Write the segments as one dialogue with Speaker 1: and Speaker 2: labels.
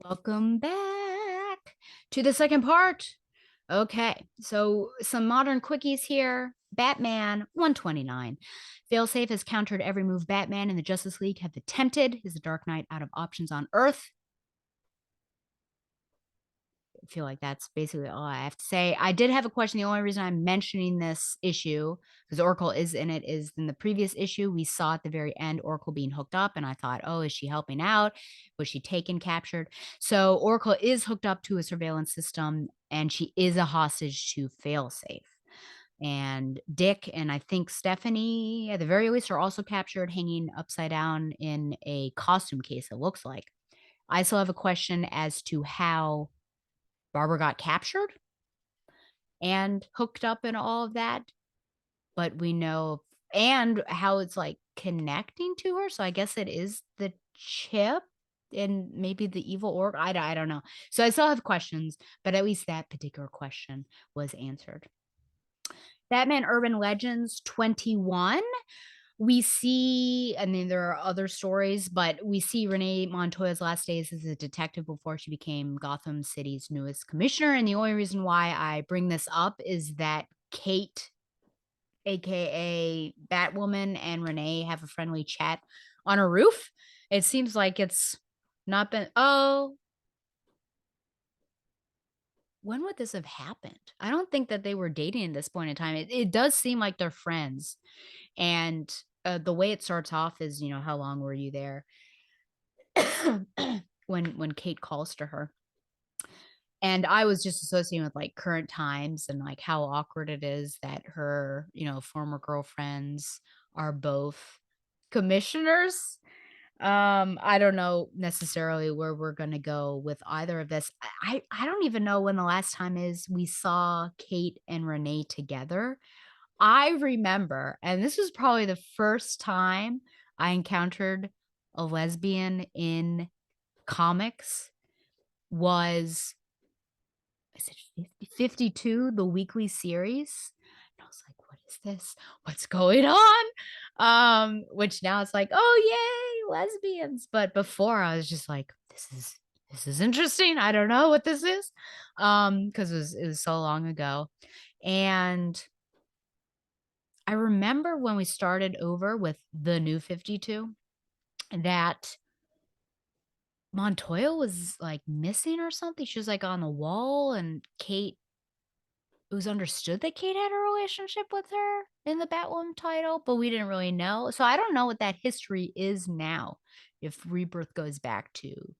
Speaker 1: Welcome back to the second part. Okay, so some modern quickies here. Batman 129. Failsafe has countered every move Batman and the Justice League have attempted. Is the Dark Knight out of options on Earth? I feel like that's basically all I have to say. I did have a question. The only reason I'm mentioning this issue, because Oracle is in it, is in the previous issue, we saw at the very end Oracle being hooked up, and I thought, oh, is she helping out? Was she taken, captured? So Oracle is hooked up to a surveillance system, and she is a hostage to Failsafe. And Dick and I think Stephanie, at the very least, are also captured, hanging upside down in a costume case, it looks like. I still have a question as to how Barbara got captured and hooked up and all of that, but we know and how it's like connecting to her. So I guess it is the chip and maybe the evil org. I don't know. So I still have questions, but at least that particular question was answered. Batman Urban Legends 21. We see, I mean, there are other stories, but we see Renee Montoya's last days as a detective before she became Gotham City's newest commissioner. And the only reason why I bring this up is that Kate, aka Batwoman, and Renee have a friendly chat on a roof. It seems like it's not been, oh, when would this have happened? I don't think that they were dating at this point in time. It does seem like they're friends. And the way it starts off is, how long were you there? when Kate calls to her. And I was just associating with like current times and like how awkward it is that her, former girlfriends are both commissioners. I don't know necessarily where we're gonna go with either of this. I don't even know when the last time is we saw Kate and Renee together. I remember, and this was probably the first time I encountered a lesbian in comics, was is it 52, the weekly series? And I was like, what is this? What's going on? Which now it's like, oh yay, lesbians. But before I was just like, this is interesting. I don't know what this is. Because it was so long ago. And I remember when we started over with the new 52 that Montoya was like missing or something. She was like on the wall, and Kate, it was understood that Kate had a relationship with her in the Batwoman title, but we didn't really know. So I don't know what that history is now, if Rebirth goes back to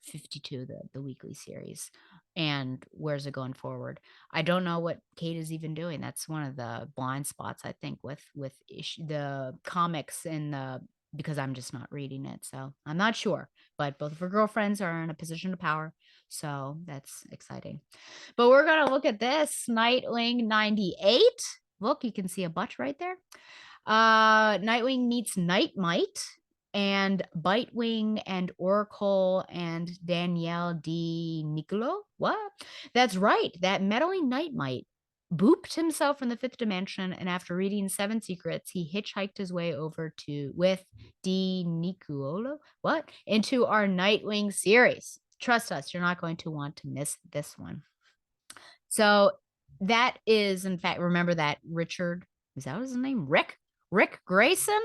Speaker 1: 52, the weekly series, and where's it going forward. I don't know what Kate is even doing. That's one of the blind spots, I think, with the comics and the, because I'm just not reading it, so I'm not sure. But both of her girlfriends are in a position of power, so that's exciting. But we're gonna look at this Nightwing 98. Look, you can see a butt right there. Nightwing meets Nightmite, and Bitewing and Oracle and Danielle D. Nicolo. What? That's right. That meddling Nightmite booped himself from the fifth dimension, and after reading Seven Secrets, he hitchhiked his way over to with D. Nicolo. What? Into our Nightwing series. Trust us, you're not going to want to miss this one. So that is, in fact, remember that Richard, is that his name? Rick Grayson?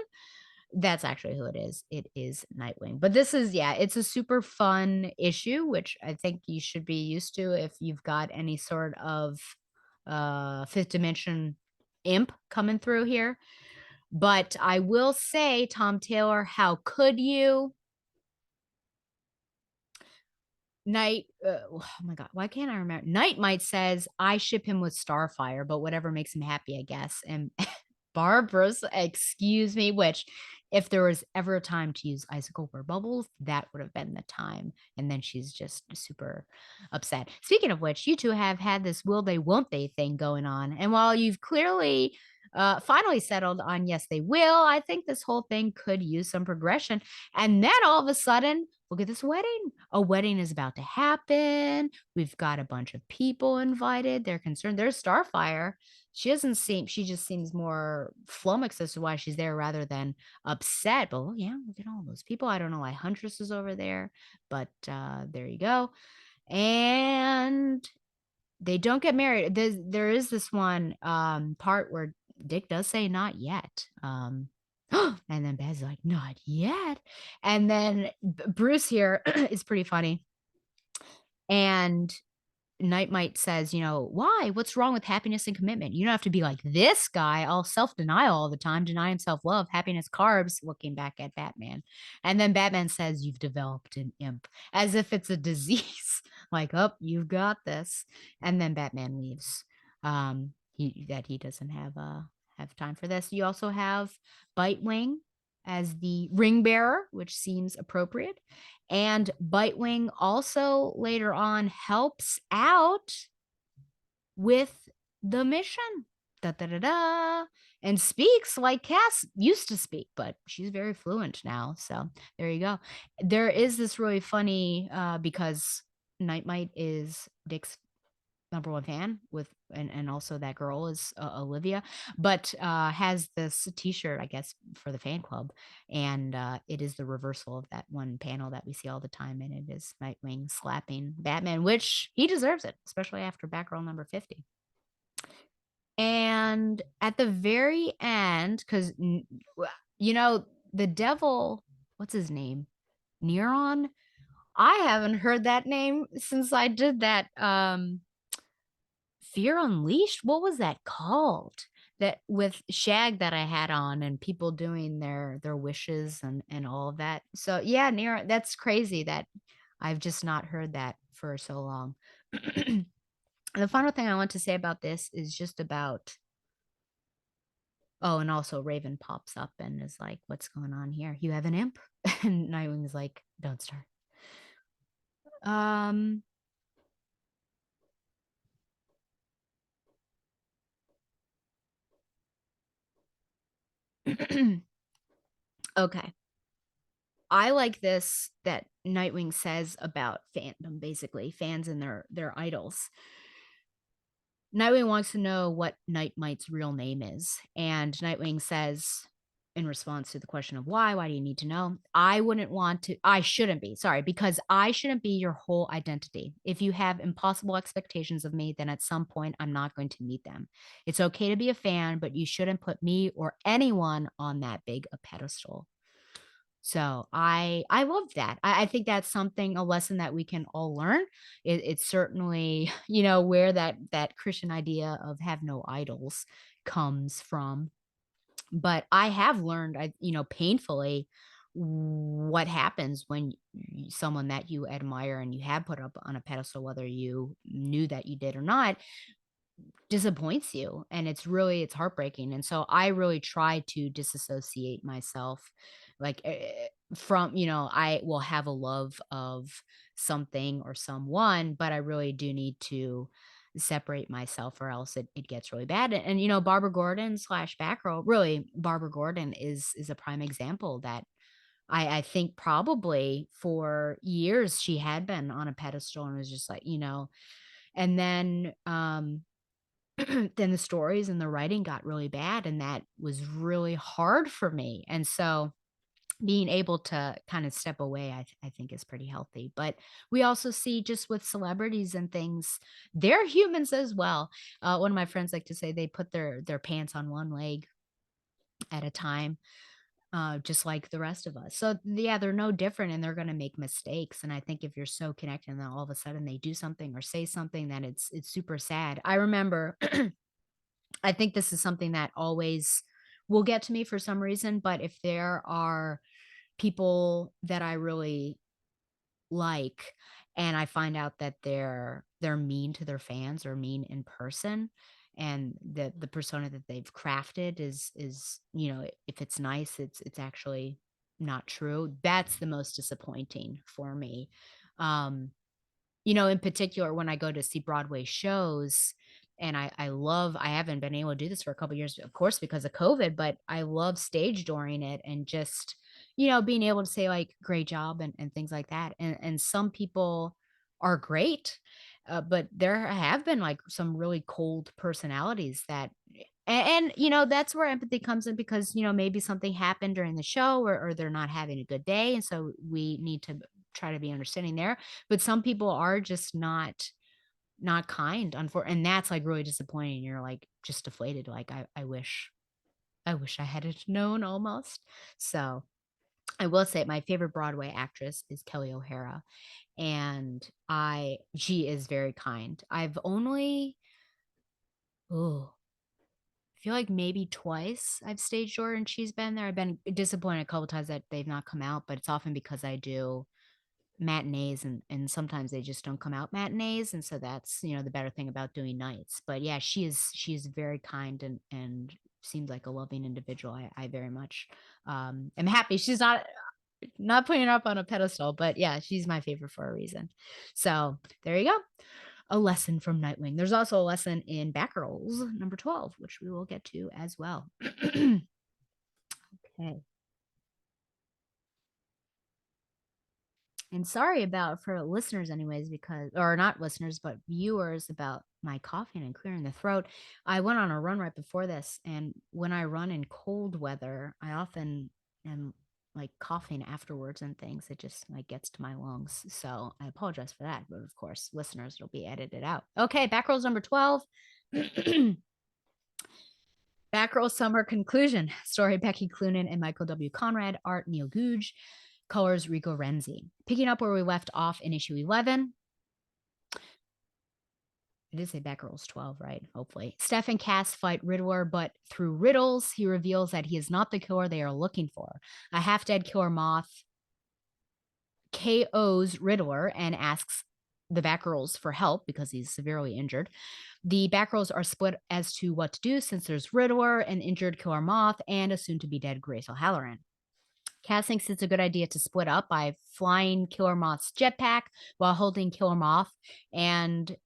Speaker 1: That's actually who it is. It is Nightwing. But this is, yeah, it's a super fun issue, which I think you should be used to if you've got any sort of fifth dimension imp coming through here. But I will say, Tom Taylor, how could you? Oh my god, why can't I remember? Nightmite says I ship him with Starfire, but whatever makes him happy, I guess. And Barbara's, excuse me, which if there was ever a time to use icicle or bubbles, that would have been the time. And then she's just super upset. Speaking of which, you two have had this will they won't they thing going on. And while you've clearly finally settled on yes, they will. I think this whole thing could use some progression. And then all of a sudden, look at this wedding. A wedding is about to happen. We've got a bunch of people invited. They're concerned. There's Starfire. She just seems more flummoxed as to why she's there rather than upset. But, well, yeah, look at all those people. I don't know why Huntress is over there, but there you go. And they don't get married. There is this one part where Dick does say not yet. And then Bez's like, not yet. And then Bruce here is pretty funny. And Nightmite says, why? What's wrong with happiness and commitment? You don't have to be like this guy, all self-denial all the time, denying self-love, happiness, carbs, looking back at Batman. And then Batman says, you've developed an imp, as if it's a disease. Like, oh, you've got this. And then Batman leaves. He doesn't have time for this. You also have Bitewing as the ring bearer, which seems appropriate. And Bitewing also later on helps out with the mission. Da, da, da, da, and speaks like Cass used to speak, but she's very fluent now. So there you go. There is this really funny because Nightmite is Dick's number one fan with and also that girl is Olivia, but has this t-shirt, I guess, for the fan club, and it is the reversal of that one panel that we see all the time, and it is Nightwing slapping Batman, which he deserves it, especially after Batgirl number 50. And at the very end, because the devil, what's his name, Neuron, I haven't heard that name since I did that Fear Unleashed. What was that called? That with Shag that I had on and people doing their wishes and all of that. So yeah, Nero, that's crazy that I've just not heard that for so long. The final thing I want to say about this is just about and also Raven pops up and is like, what's going on here? You have an imp? And Nightwing's like, don't start. Okay. I like this that Nightwing says about fandom, basically, fans and their idols. Nightwing wants to know what Nightmite's real name is. And Nightwing says, in response to the question of why do you need to know? I shouldn't be, sorry, because I shouldn't be your whole identity. If you have impossible expectations of me, then at some point I'm not going to meet them. It's okay to be a fan, but you shouldn't put me or anyone on that big a pedestal. So I love that. I think that's a lesson that we can all learn. It's certainly, where that Christian idea of have no idols comes from. But I have learned, painfully, what happens when someone that you admire and you have put up on a pedestal, whether you knew that you did or not, disappoints you, and it's heartbreaking. And so I really try to disassociate myself, like, from, I will have a love of something or someone, but I really do need to separate myself or else it gets really bad. And Barbara Gordon slash Batgirl, really Barbara Gordon is a prime example that I think probably for years she had been on a pedestal and was just like, and then then the stories and the writing got really bad, and that was really hard for me. And so being able to kind of step away, I think is pretty healthy. But we also see just with celebrities and things, they're humans as well. One of my friends like to say they put their pants on one leg at a time, just like the rest of us. So yeah, they're no different, and they're going to make mistakes. And I think if you're so connected and then all of a sudden they do something or say something, then it's super sad. I remember I think this is something that always will get to me for some reason, but if there are people that I really like and I find out that they're mean to their fans or mean in person, and the persona that they've crafted is, if it's nice, it's actually not true. That's the most disappointing for me. In particular, when I go to see Broadway shows, and I haven't been able to do this for a couple years, of course, because of COVID, but I love stage dooring it and just, being able to say like great job and things like that. And some people are great, but there have been like some really cold personalities that that's where empathy comes in because maybe something happened during the show or they're not having a good day, and so we need to try to be understanding there. But some people are just not kind, and that's like really disappointing. You're like just deflated, like I wish I had it known almost. So I will say my favorite Broadway actress is Kelly O'Hara, and I she is very kind. I've only oh I feel like maybe twice I've staged her and she's been there. I've been disappointed a couple times that they've not come out, but it's often because I do matinees and sometimes they just don't come out matinees, and so that's the better thing about doing nights. But yeah, she is very kind and seems like a loving individual. I very much am happy she's not putting her up on a pedestal, but yeah, she's my favorite for a reason. So there you go, a lesson from Nightwing. There's also a lesson in Batgirls number 12, which we will get to as well. Okay. And sorry about for listeners anyways, because or not listeners, but viewers, about my coughing and clearing the throat. I went on a run right before this, and when I run in cold weather, I often am like coughing afterwards and things. It just like gets to my lungs. So I apologize for that. But of course, listeners, it'll be edited out. Okay, back rolls number 12. Batgirl Summer Conclusion. Story Becky Cloonan and Michael W. Conrad. Art Neil Googe. Colors Rico Renzi. Picking up where we left off in issue 11. I did say Batgirl's 12, right? Hopefully. Steph and Cass fight Riddler, but through riddles, he reveals that he is not the killer they are looking for. A half-dead killer moth KOs Riddler and asks the Batgirls for help because he's severely injured. The Batgirls are split as to what to do since there's Riddler, an injured killer moth, and a soon-to-be-dead Grace O'Halloran. Cass thinks it's a good idea to split up by flying Killer Moth's jetpack while holding Killer Moth and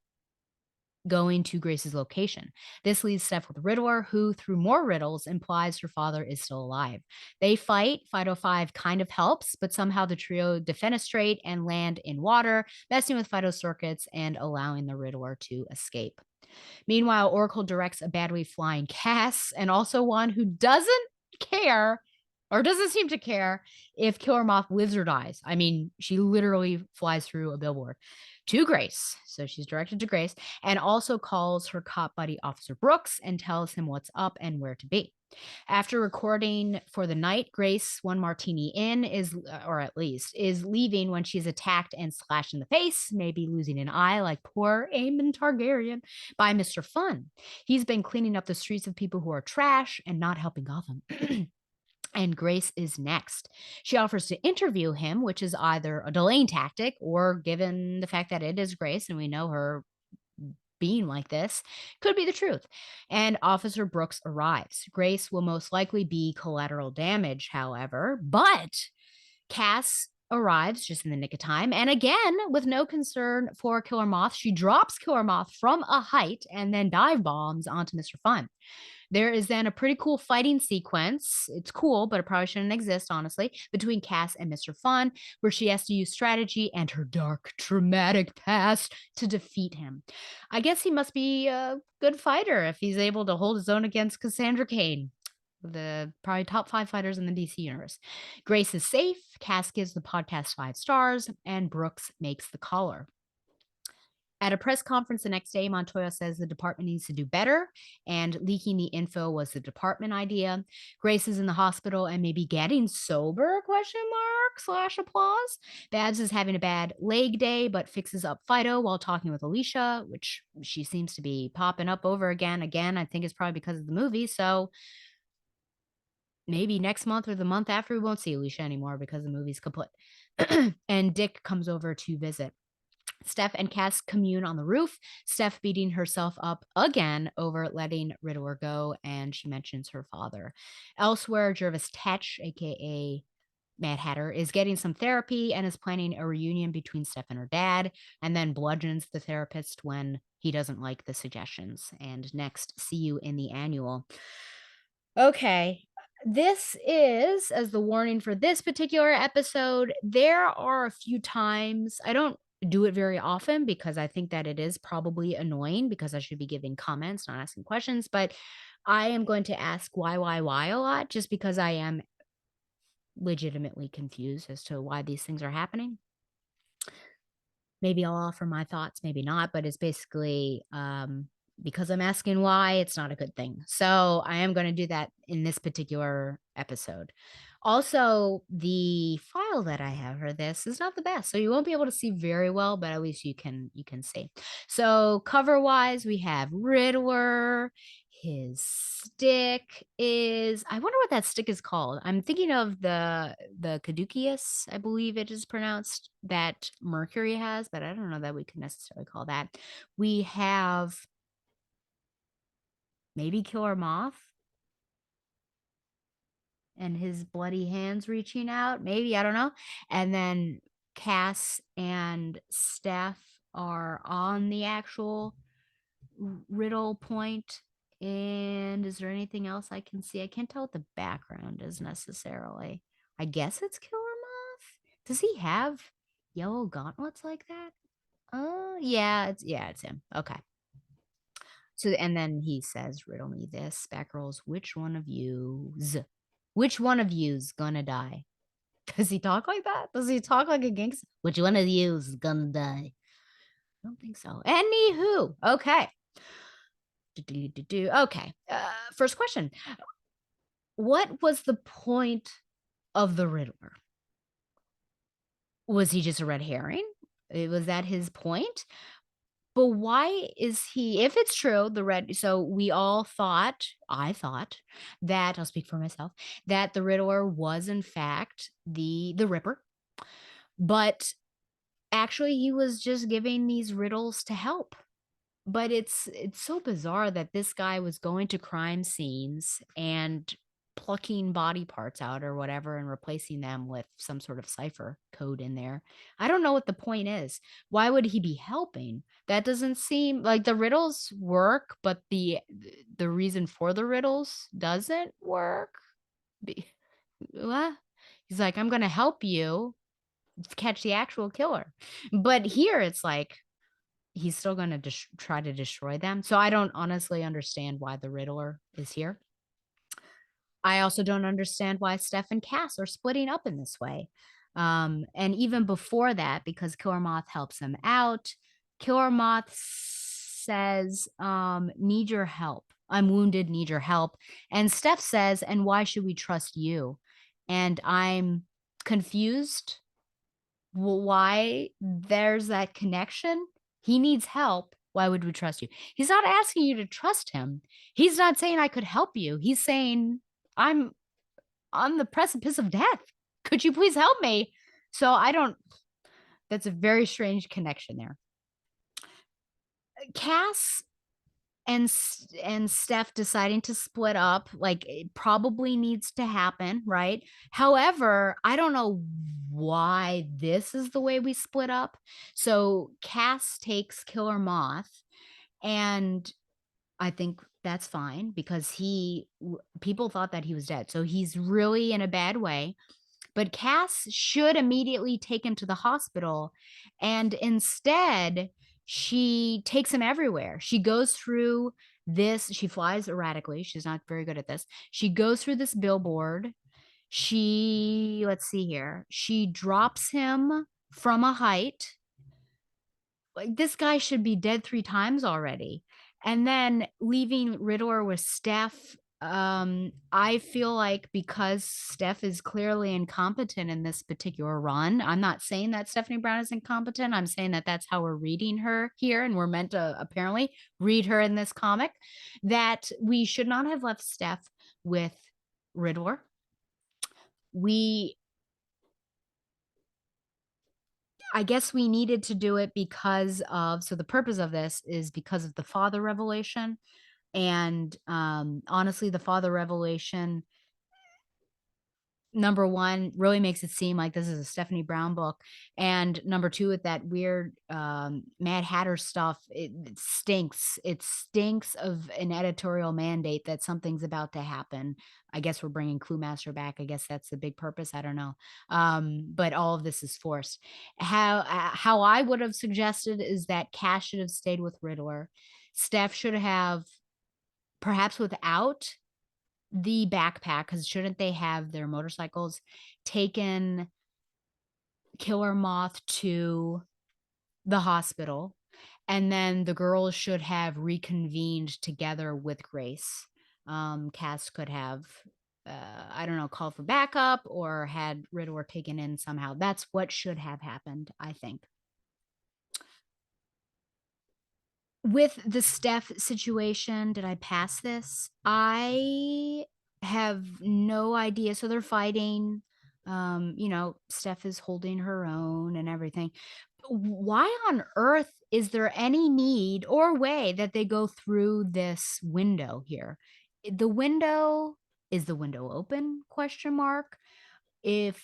Speaker 1: going to Grace's location. This leaves Steph with Riddler, who, through more riddles, implies her father is still alive. They fight. Fido 5 kind of helps, but somehow the trio defenestrate and land in water, messing with Fido's circuits and allowing the Riddler to escape. Meanwhile, Oracle directs a badly flying Cass and also one who doesn't care or doesn't seem to care if Killer Moth lives or dies. I mean, she literally flies through a billboard to Grace. So she's directed to Grace and also calls her cop buddy Officer Brooks and tells him what's up and where to be. After recording for the night, Grace, one martini in, or at least, is leaving when she's attacked and slashed in the face, maybe losing an eye like poor Aemon Targaryen, by Mr. Fun. He's been cleaning up the streets of people who are trash and not helping Gotham. And Grace is next. She offers to interview him, which is either a delaying tactic or, given the fact that it is Grace and we know her being like this, could be the truth. And Officer Brooks arrives. Grace will most likely be collateral damage, however, but Cass arrives just in the nick of time. And again, with no concern for Killer Moth, she drops Killer Moth from a height and then dive bombs onto Mr. Fun. There is then a pretty cool fighting sequence. It's cool, but it probably shouldn't exist, honestly, between Cass and Mr. Fun, where she has to use strategy and her dark, traumatic past to defeat him. I guess he must be a good fighter if he's able to hold his own against Cassandra Cain, the probably top 5 fighters in the DC universe. Grace is safe. Cass gives the podcast 5 stars, and Brooks makes the caller. At a press conference the next day, Montoya says the department needs to do better, and leaking the info was the department idea. Grace is in the hospital and maybe getting sober, / applause. Babs is having a bad leg day, but fixes up Fido while talking with Alicia, which she seems to be popping up over again. Again, I think it's probably because of the movie, so maybe next month or the month after we won't see Alicia anymore because the movie's kaput. And Dick comes over to visit. Steph and Cass commune on the roof, Steph beating herself up again over letting Riddler go, and she mentions her father. Elsewhere, Jervis Tetch, aka Mad Hatter is getting some therapy and is planning a reunion between Steph and her dad, and then bludgeons the therapist when he doesn't like the suggestions. And next, see you in the annual. Okay. This is, as the warning for this particular episode, there are a few times I don't do it very often because I think that it is probably annoying because I should be giving comments, not asking questions. But I am going to ask why a lot just because I am legitimately confused as to why these things are happening. Maybe I'll offer my thoughts, maybe not, but it's basically because I'm asking why, it's not a good thing. So I am going to do that in this particular episode. Also, the file that I have for this is not the best, so you won't be able to see very well, but at least you can see. So cover wise, we have Riddler. His stick is, I wonder what that stick is called. I'm thinking of the caduceus, I believe it is pronounced, that Mercury has, but I don't know that we could necessarily call that. We have maybe Killer Moth and his bloody hands reaching out, maybe, I don't know. And then Cass and Steph are on the actual riddle point. And is there anything else I can see? I can't tell what the background is necessarily. I guess it's Killer Moth. Does he have yellow gauntlets like that? Oh, yeah, it's him. Okay. So and then he says, "Riddle me this, Batgirls. Which one of you's gonna die?" Does he talk like that? Does he talk like a gangster? Which one of you's gonna die? I don't think so. Anywho, okay. Okay. First question. What was the point of the Riddler? Was he just a red herring? Was that his point? But why is he, if it's true, the red, so we all thought, I thought that, I'll speak for myself, that the Riddler was in fact the Ripper, but actually he was just giving these riddles to help. But it's so bizarre that this guy was going to crime scenes and plucking body parts out or whatever and replacing them with some sort of cipher code in there. I don't know what the point is. Why would he be helping? That doesn't seem like the riddles work, but the reason for the riddles doesn't work. What? He's like, I'm going to help you catch the actual killer. But here it's like he's still going to try to destroy them. So I don't honestly understand why the Riddler is here. I also don't understand why Steph and Cass are splitting up in this way. And even before that, because Killer Moth helps him out, Killer Moth says, need your help. I'm wounded, need your help. And Steph says, and why should we trust you? And I'm confused why there's that connection. He needs help. Why would we trust you? He's not asking you to trust him. He's not saying I could help you. He's saying I'm on the precipice of death. Could you please help me? So I don't, that's a very strange connection there. Cass and Steph deciding to split up, like it probably needs to happen, right? However, I don't know why this is the way we split up. So Cass takes Killer Moth, and I think that's fine because people thought that he was dead. So he's really in a bad way. But Cass should immediately take him to the hospital. And instead, she takes him everywhere. She goes through she flies erratically. She's not very good at this. She goes through this billboard. Let's see here. She drops him from a height. Like, this guy should be dead 3 times already. And then leaving Riddler with Steph. I feel like because Steph is clearly incompetent in this particular run, I'm not saying that Stephanie Brown is incompetent. I'm saying that that's how we're reading her here, and we're meant to apparently read her in this comic, that we should not have left Steph with Riddler. I guess we needed to do it because of, so the purpose of this is because of the father revelation. And honestly, the father revelation number one, really makes it seem like this is a Stephanie Brown book. And number two, with that weird Mad Hatter stuff, it stinks. It stinks of an editorial mandate that something's about to happen. I guess we're bringing Cluemaster back. I guess that's the big purpose. I don't know. But all of this is forced. How I would have suggested is that Cass should have stayed with Riddler. Steph should have, perhaps without the backpack, because shouldn't they have their motorcycles, taken Killer Moth to the hospital, and then the girls should have reconvened together with Grace. Cass could have, I don't know, called for backup or had Riddler taken in somehow. That's what should have happened, I think. With the Steph situation, did I pass this? I have no idea. So they're fighting. Steph is holding her own and everything. Why on earth is there any need or way that they go through this window here? The window, is the window open? Question mark. If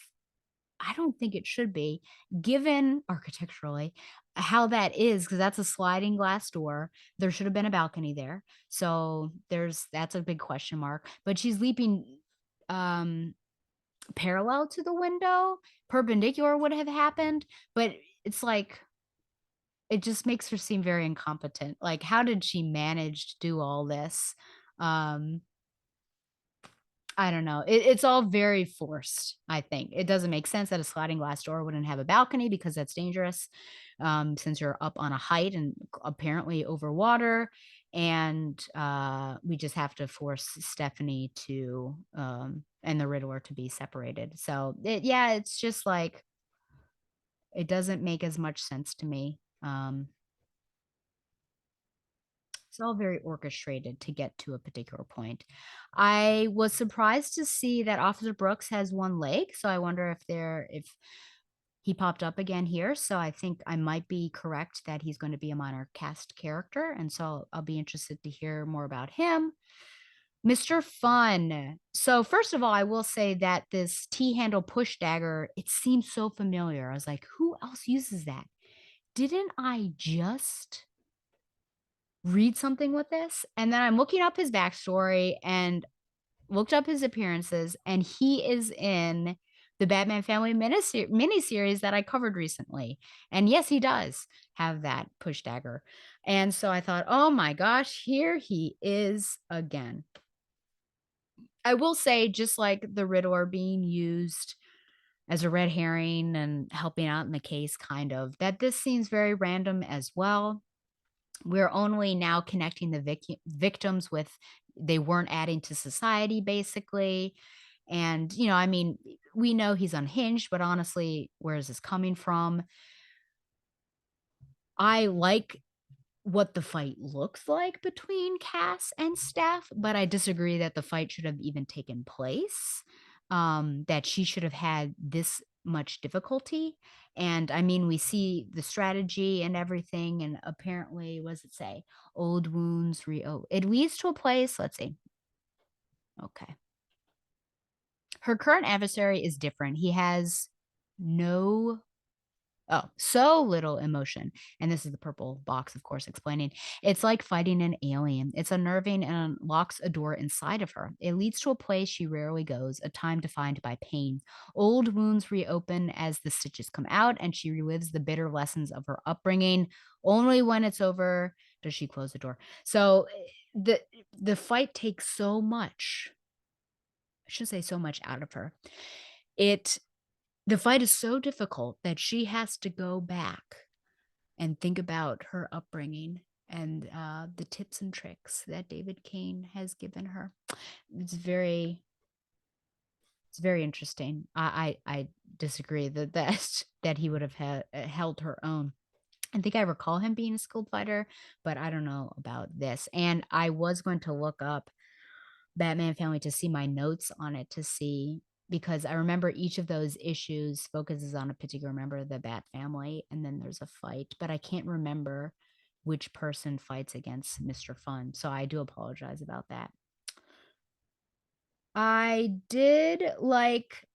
Speaker 1: I don't think it should be, given architecturally how that is, because that's a sliding glass door. There should have been a balcony there. So that's a big question mark. But she's leaping um parallel to the window, perpendicular would have happened, but it's like it just makes her seem very incompetent. Like, how did she manage to do all this? Um, I don't know. It's all very forced, I think. It doesn't make sense that a sliding glass door wouldn't have a balcony because that's dangerous, since you're up on a height and apparently over water. And we just have to force Stephanie to, and the Riddler to be separated. So, yeah, it's just like, it doesn't make as much sense to me. It's all very orchestrated to get to a particular point. I was surprised to see that Officer Brooks has one leg, so I wonder if he popped up again here. So I think I might be correct that he's going to be a minor cast character, and so I'll be interested to hear more about him. Mr. Fun. So first of all, I will say that this T-handle push dagger, it seems so familiar. I was like, who else uses that? Didn't I just read something with this? And then I'm looking up his backstory and looked up his appearances, and he is in the Batman Family miniseries that I covered recently. And yes, he does have that push dagger. And so I thought, oh my gosh, here he is again. I will say, just like the Riddler being used as a red herring and helping out in the case, kind of, that this seems very random as well. We're only now connecting the victims with, they weren't adding to society, basically. And, I mean, we know he's unhinged, but honestly, where is this coming from? I like what the fight looks like between Cass and Steph, but I disagree that the fight should have even taken place. That she should have had this much difficulty. And I mean, we see the strategy and everything, and apparently, what does it say? Old wounds it leads to a place. Let's see. Okay. Her current adversary is different. He has no, so little emotion. And this is the purple box, of course, explaining. It's like fighting an alien. It's unnerving and unlocks a door inside of her. It leads to a place she rarely goes, a time defined by pain. Old wounds reopen as the stitches come out, and she relives the bitter lessons of her upbringing. Only when it's over does she close the door. So the fight takes so much. I should say so much out of her. The fight is so difficult that she has to go back and think about her upbringing and the tips and tricks that David Kane has given her. It's very, it's very interesting. I disagree that he would have held her own. I think I recall him being a skilled fighter, but I don't know about this. And I was going to look up Batman Family to see my notes on it, to see, because I remember each of those issues focuses on a particular member of the Bat family, and then there's a fight, but I can't remember which person fights against Mr. Fun. So I do apologize about that. I did like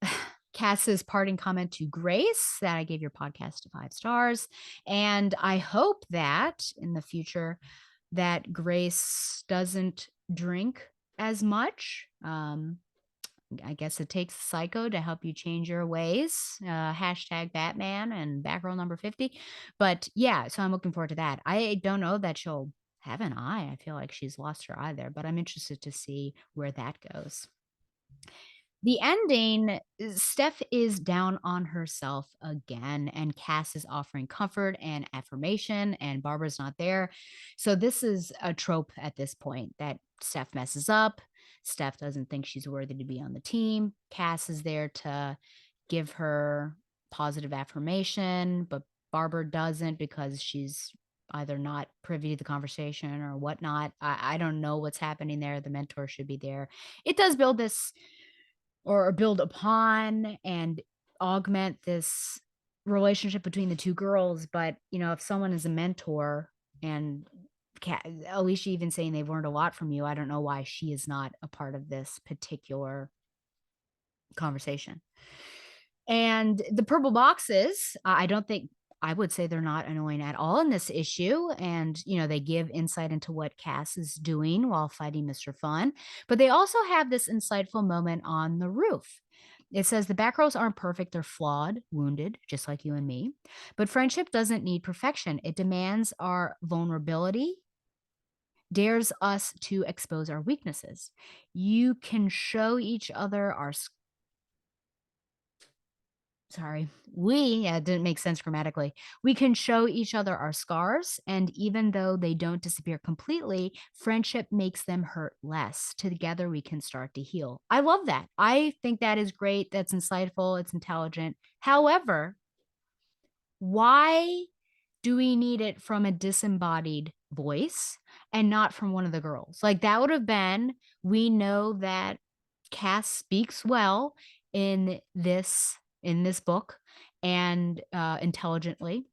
Speaker 1: Cass's parting comment to Grace that I gave your podcast 5 stars, and I hope that in the future that Grace doesn't drink as much. I guess it takes a psycho to help you change your ways. Hashtag Batman and Batgirl number 50. But yeah, so I'm looking forward to that. I don't know that she'll have an eye. I feel like she's lost her eye there, but I'm interested to see where that goes. The ending, Steph is down on herself again, and Cass is offering comfort and affirmation, and Barbara's not there. So, this is a trope at this point that Steph messes up. Steph doesn't think she's worthy to be on the team. Cass is there to give her positive affirmation, but Barbara doesn't because she's either not privy to the conversation or whatnot. I don't know what's happening there. The mentor should be there. It does build this or build upon and augment this relationship between the two girls. But, you know, if someone is a mentor and Alicia even saying they've learned a lot from you, I don't know why she is not a part of this particular conversation. And the purple boxes, I don't think I would say they're not annoying at all in this issue. And, you know, they give insight into what Cass is doing while fighting Mr. Fun. But they also have this insightful moment on the roof. It says the Batgirls aren't perfect, they're flawed, wounded, just like you and me. But friendship doesn't need perfection, it demands our vulnerability, dares us to expose our weaknesses. You can show each other our sorry, yeah, it didn't make sense grammatically. We can show each other our scars, and even though they don't disappear completely, friendship makes them hurt less. Together, we can start to heal. I love that. I think that is great. That's insightful. It's intelligent. However, why do we need it from a disembodied voice and not from one of the girls? Like, that would have been, we know that Cass speaks well in this book and intelligently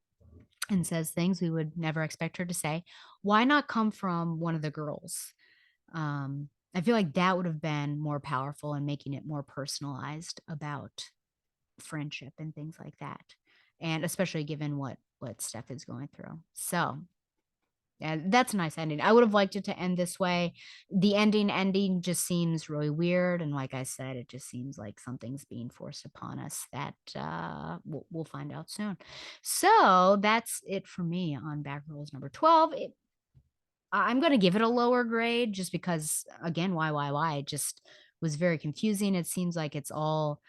Speaker 1: and says things we would never expect her to say. Why not come from one of the girls? I feel like that would have been more powerful and making it more personalized about friendship and things like that, and especially given what Steph is going through. So yeah, that's a nice ending. I would have liked it to end this way. The ending just seems really weird, and like I said, it just seems like something's being forced upon us that we'll find out soon. So that's it for me on Batgirls number 12. I'm going to give it a lower grade just because, again, why? It just was very confusing. It seems like it's all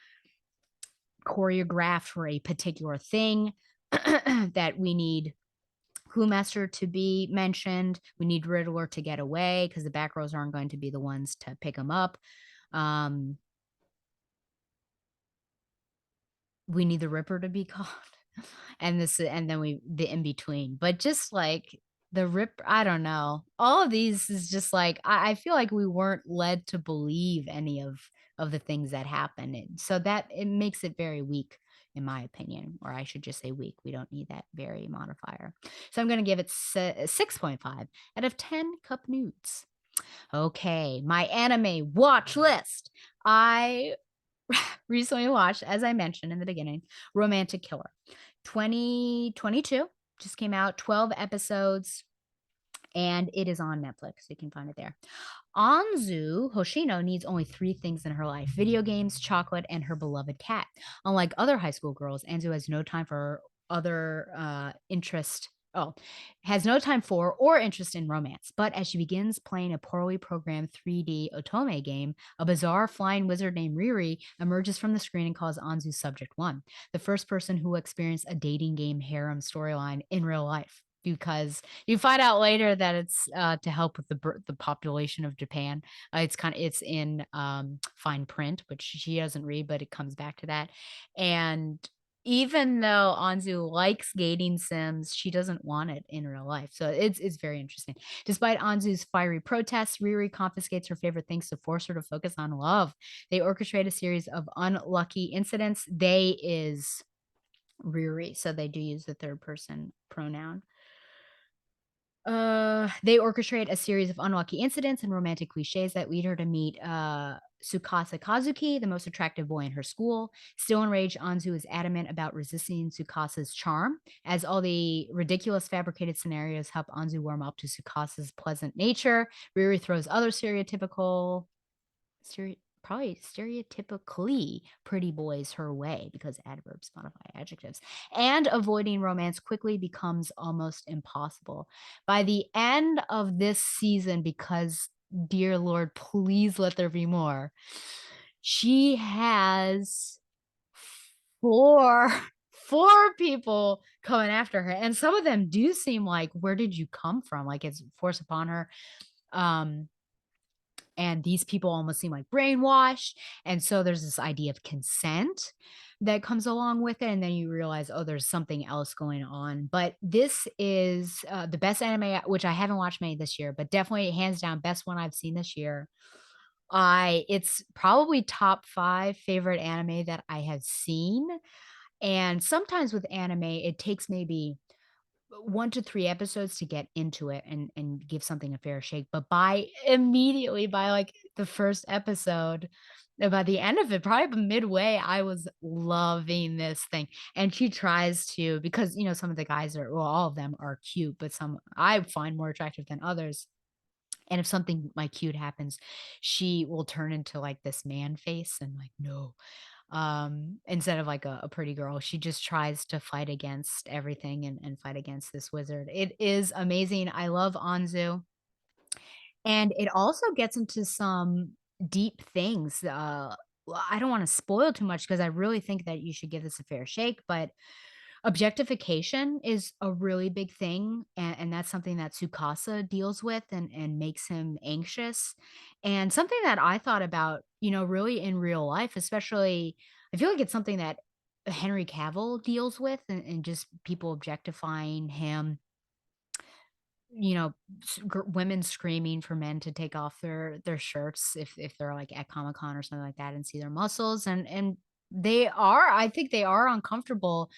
Speaker 1: choreographed for a particular thing that we need Crewmaster to be mentioned. We need Riddler to get away because the back rows aren't going to be the ones to pick him up. We need the Ripper to be caught. And then the in between. But just like the Ripper, I don't know. All of these is just like I feel like we weren't led to believe any of the things that happen. So that it makes it very weak in my opinion, or I should just say weak. We don't need that very modifier. So I'm going to give it 6.5 out of 10 cup nudes. Okay, my anime watch list. I recently watched, as I mentioned in the beginning, Romantic Killer. 2022 just came out, 12 episodes, and it is on Netflix. You can find it there. Anzu Hoshino needs only 3 things in her life: video games, chocolate, and her beloved cat. Unlike other high school girls, Anzu has no time for other interest. Oh, has no time for or interest in romance. But as she begins playing a poorly programmed 3D otome game, a bizarre flying wizard named Riri emerges from the screen and calls Anzu Subject One, the first person who experienced a dating game harem storyline in real life. Because you find out later that it's to help with the population of Japan. It's in fine print, which she doesn't read, but it comes back to that. And even though Anzu likes dating sims, she doesn't want it in real life. So it's very interesting. Despite Anzu's fiery protests, Riri confiscates her favorite things to force her to focus on love. They orchestrate a series of unlucky incidents. They is Riri, so they do use the third person pronoun. They orchestrate a series of unlucky incidents and romantic cliches that lead her to meet, Tsukasa Kazuki, the most attractive boy in her school. Still enraged, Anzu is adamant about resisting Tsukasa's charm, as all the ridiculous fabricated scenarios help Anzu warm up to Tsukasa's pleasant nature. Riri throws other probably stereotypically pretty boys her way because adverbs modify adjectives, and avoiding romance quickly becomes almost impossible. By the end of this season, because dear Lord, please let there be more, she has four four people coming after her, and some of them do seem like, where did you come from? Like it's forced upon her. Um, and these people almost seem like brainwashed, and so there's this idea of consent that comes along with it, and then you realize, oh, there's something else going on. But this is the best anime, which I haven't watched many this year, but definitely hands down best one I've seen this year. I It's probably top 5 favorite anime that I have seen. And sometimes with anime it takes maybe 1 to 3 episodes to get into it and give something a fair shake, but by, like, the first episode, by the end of it, probably midway, I was loving this thing, and she tries to, because, some of the guys are, well, all of them are cute, but some I find more attractive than others, and if something, like, cute happens, she will turn into, like, this man face and, like, "No," instead of like a pretty girl. She just tries to fight against everything and fight against this wizard. It is amazing. I love Anzu. And it also gets into some deep things. Well, I don't want to spoil too much because I really think that you should give this a fair shake, but objectification is a really big thing, and that's something that Tsukasa deals with and makes him anxious, and something that I thought about, really in real life, especially I feel like it's something that Henry Cavill deals with, and just people objectifying him, you know, women screaming for men to take off their shirts if they're like at Comic Con or something like that and see their muscles, and I think they are uncomfortable,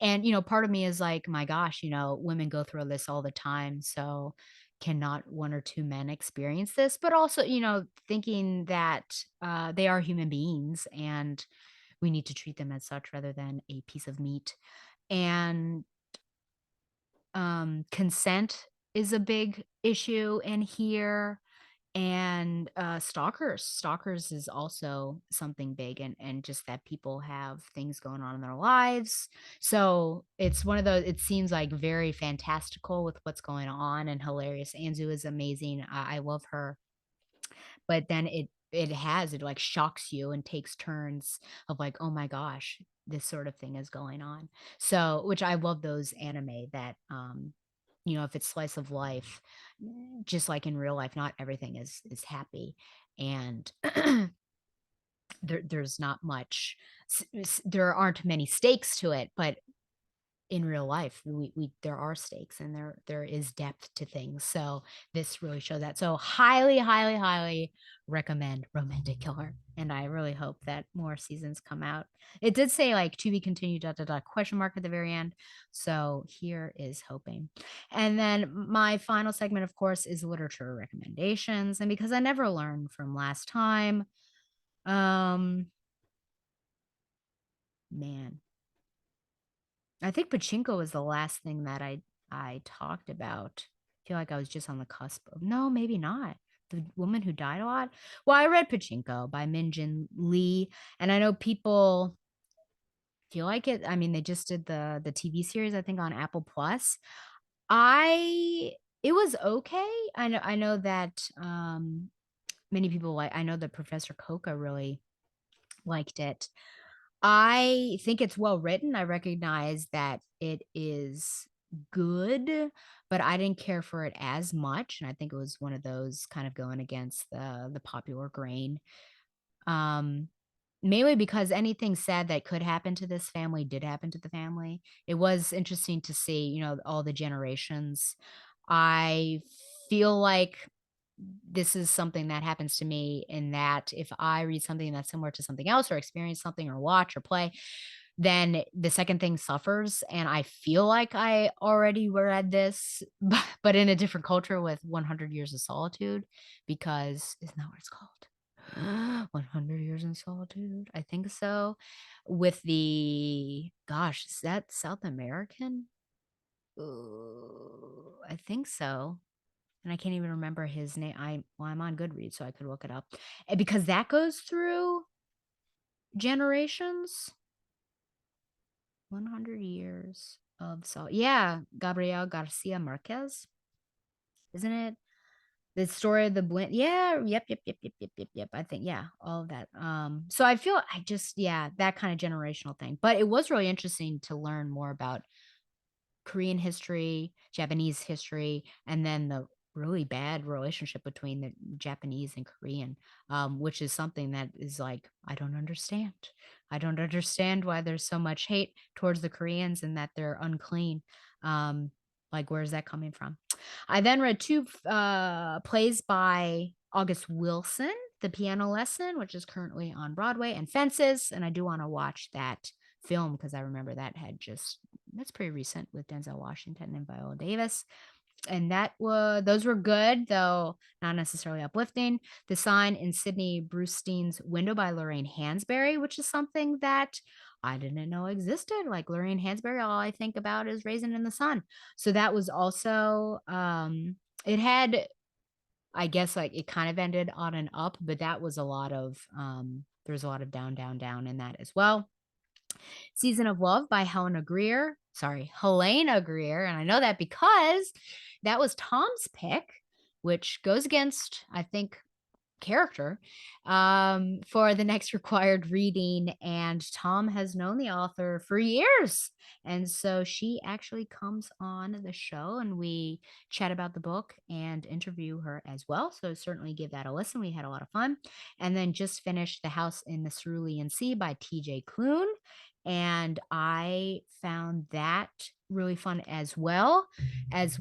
Speaker 1: and part of me is like, my gosh, women go through this all the time, so cannot one or two men experience this? But also, thinking that they are human beings and we need to treat them as such rather than a piece of meat. And consent is a big issue in here, and, stalkers is also something big, and just that people have things going on in their lives. So, it's one of those, it seems, like, very fantastical with what's going on and hilarious. Anzu is amazing. I love her, but then it like shocks you and takes turns of like, oh my gosh, this sort of thing is going on. So, which I love those anime that if it's slice of life, just like in real life, not everything is happy, and there's not much there aren't many stakes to it, but in real life, we there are stakes and there is depth to things. So this really showed that. So highly, highly, highly recommend Romantic Killer. And I really hope that more seasons come out. It did say like to be continued dot dot dot question mark at the very end. So here is hoping. And then my final segment, of course, is literature recommendations. And because I never learned from last time, um man, I think pachinko was the last thing that I talked about. I feel like I was just on the cusp of, no, maybe not. The Woman Who Died a Lot. Well, I read Pachinko by Min Jin Lee, and I know people feel like it. I mean, they just did the TV series, I think, on Apple Plus. I It was okay. I know that many people, like, I know that Professor Coca really liked it. I think it's well written. I recognize that it is good, but I didn't care for it as much, and I think it was one of those kind of going against the popular grain. Um, Mainly because anything sad that could happen to this family did happen to the family. It was interesting to see, all the generations. I feel like this is something that happens to me in that if I read something that's similar to something else or experience something or watch or play, then the second thing suffers, and I feel like I already read this, but in a different culture with 100 Years of Solitude, because isn't that what it's called? 100 Years in Solitude? I think so. With the gosh, is that South American? I think so. And I can't even remember his name. I'm on Goodreads, so I could look it up. And because that goes through generations. 100 years of yeah, Gabriel Garcia Marquez, isn't it? The story of the blend. Yeah, yep. I think, yeah, all of that. So I feel I just, yeah, that kind of generational thing. But it was really interesting to learn more about Korean history, Japanese history, and then the really bad relationship between the Japanese and Korean, which is something that is like, I don't understand. I don't understand why there's so much hate towards the Koreans and that they're unclean. Like, where is that coming from? I then read two plays by August Wilson, The Piano Lesson, which is currently on Broadway, and Fences. And I do want to watch that film because I remember that had just that's pretty recent with Denzel Washington and Viola Davis. And those were good, though not necessarily uplifting. The Sign in Sydney Brewstein's Window by Lorraine Hansberry, which is something that I didn't know existed. Like Lorraine Hansberry, all I think about is Raisin in the Sun. So that was also it had, I guess, like it kind of ended on an up, but that was a lot of there was a lot of down, down, down in that as well. Season of Love by Helena Greer. Sorry, Helena Greer. And I know that because that was Tom's pick, which goes against, I think, character for the next required reading. And Tom has known the author for years. And so she actually comes on the show and we chat about the book and interview her as well. So certainly give that a listen. We had a lot of fun. And then just finished The House in the Cerulean Sea by TJ Klune. And I found that really fun as well as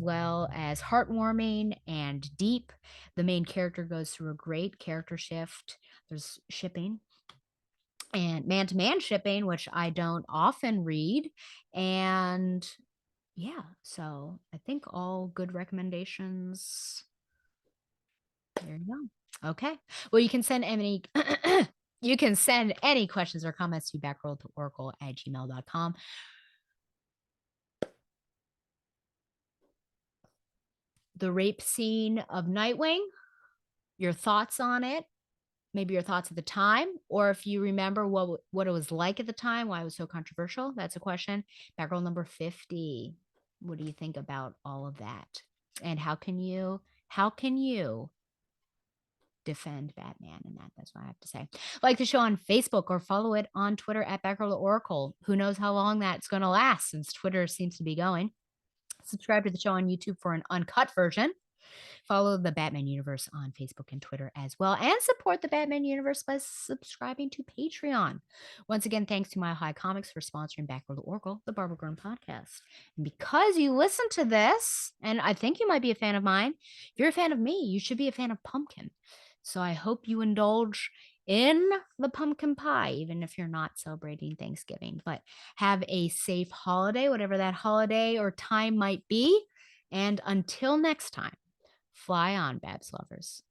Speaker 1: heartwarming and deep. The main character goes through a great character shift. There's shipping and man-to-man shipping, which I don't often read. And yeah, so I think all good recommendations. There you go. Okay. Well, you can send any you can send any questions or comments to backrolltooracle@gmail.com. The rape scene of Nightwing, your thoughts on it, maybe your thoughts at the time, or if you remember what it was like at the time, why it was so controversial. That's a question. Batgirl number 50. What do you think about all of that? And how can you defend Batman in that? That's what I have to say. Like the show on Facebook or follow it on Twitter at Batgirl Oracle. Who knows how long that's going to last since Twitter seems to be going. Subscribe to the show on YouTube for an uncut version. Follow the Batman Universe on Facebook and Twitter as well, and support the Batman Universe by subscribing to Patreon. Once again, thanks to Mile High Comics for sponsoring Backward Oracle, the Barbara Gordon podcast. And because you listen to this, and I think you might be a fan of mine, if you're a fan of me, you should be a fan of Pumpkin. So I hope you indulge in the pumpkin pie, even if you're not celebrating Thanksgiving. But have a safe holiday, whatever that holiday or time might be. And until next time, fly on, Babs lovers.